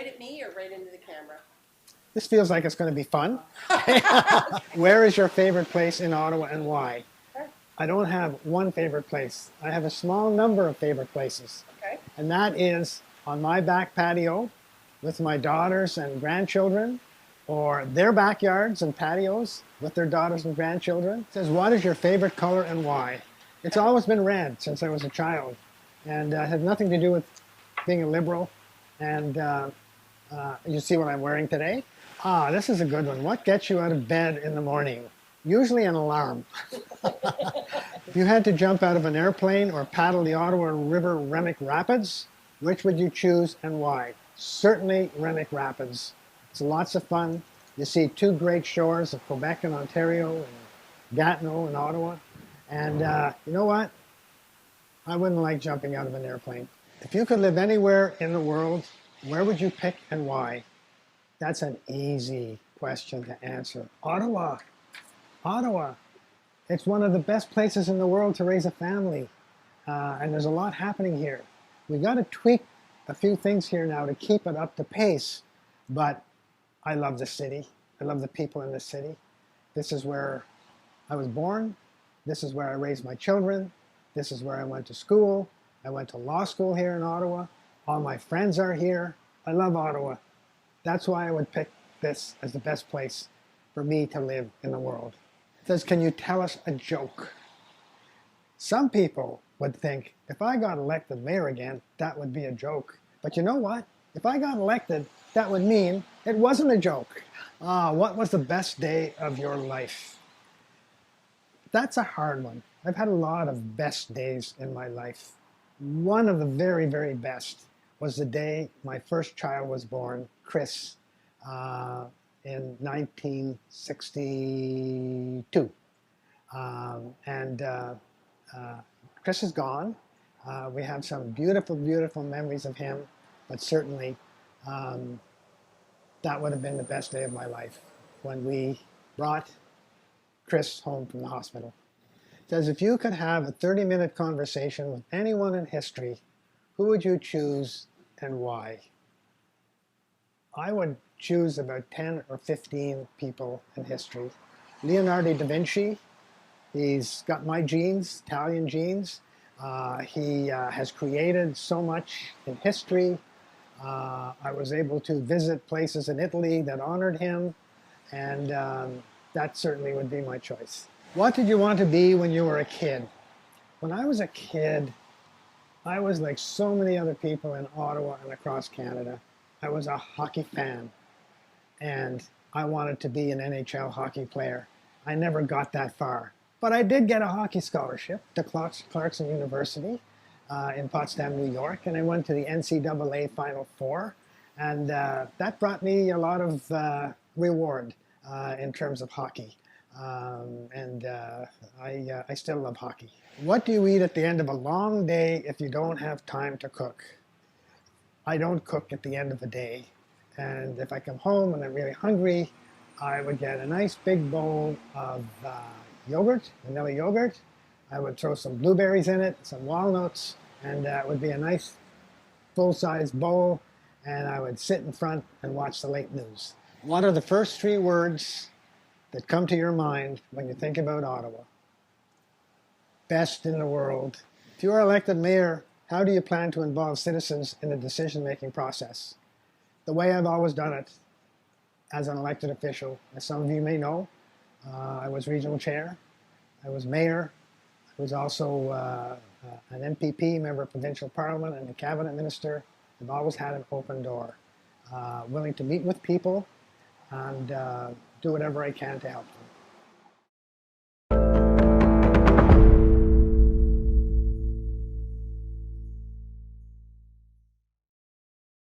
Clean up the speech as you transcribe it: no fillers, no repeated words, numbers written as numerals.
right at me or right into the camera? This feels like it's going to be fun. Where is your favorite place in Ottawa and why? Okay. I don't have one favorite place. I have a small number of favorite places. Okay. And that is on my back patio with my daughters and grandchildren, or their backyards and patios with their daughters and grandchildren. It says, what is your favorite color and why? It's always been red since I was a child. And it had nothing to do with being a liberal. And you see what I'm wearing today? Ah, this is a good one. What gets you out of bed in the morning? Usually an alarm. If you had to jump out of an airplane or paddle the Ottawa River Remick Rapids, which would you choose and why? Certainly Remick Rapids. It's lots of fun. You see two great shores of Quebec and Ontario and Gatineau and Ottawa. And you know what? I wouldn't like jumping out of an airplane. If you could live anywhere in the world, where would you pick and why? That's an easy question to answer. Ottawa. Ottawa. It's one of the best places in the world to raise a family. And there's a lot happening here. We got to tweak a few things here now to keep it up to pace. But I love the city. I love the people in the city. This is where I was born. This is where I raised my children. This is where I went to school. I went to law school here in Ottawa. All my friends are here. I love Ottawa. That's why I would pick this as the best place for me to live in the world. It says, can you tell us a joke? Some people would think, if I got elected mayor again, that would be a joke. But you know what? If I got elected, that would mean it wasn't a joke. What was the best day of your life? That's a hard one. I've had a lot of best days in my life. One of the very, very best was the day my first child was born, Chris, in 1962. Chris is gone. We have some beautiful, beautiful memories of him, but certainly that would have been the best day of my life when we brought Chris home from the hospital. It says, if you could have a 30-minute conversation with anyone in history, who would you choose and why? I would choose about 10 or 15 people in history. Leonardo da Vinci, he's got my genes, Italian genes. He has created so much in history. I was able to visit places in Italy that honored him, and that certainly would be my choice. What did you want to be when you were a kid? When I was a kid, I was like so many other people in Ottawa and across Canada. I was a hockey fan, and I wanted to be an NHL hockey player. I never got that far, but I did get a hockey scholarship to Clarkson University in Potsdam, New York, and I went to the NCAA Final Four, and that brought me a lot of reward in terms of hockey. I still love hockey. What do you eat at the end of a long day if you don't have time to cook? I don't cook at the end of the day. And if I come home and I'm really hungry, I would get a nice big bowl of yogurt, vanilla yogurt. I would throw some blueberries in it, some walnuts, and it would be a nice full-size bowl. And I would sit in front and watch the late news. What are the first three words that come to your mind when you think about Ottawa? Best in the world. If you are elected mayor, how do you plan to involve citizens in the decision-making process? The way I've always done it as an elected official, as some of you may know, I was regional chair, I was mayor, I was also an MPP, member of provincial parliament, and a cabinet minister. I've always had an open door, willing to meet with people and do whatever I can to help them.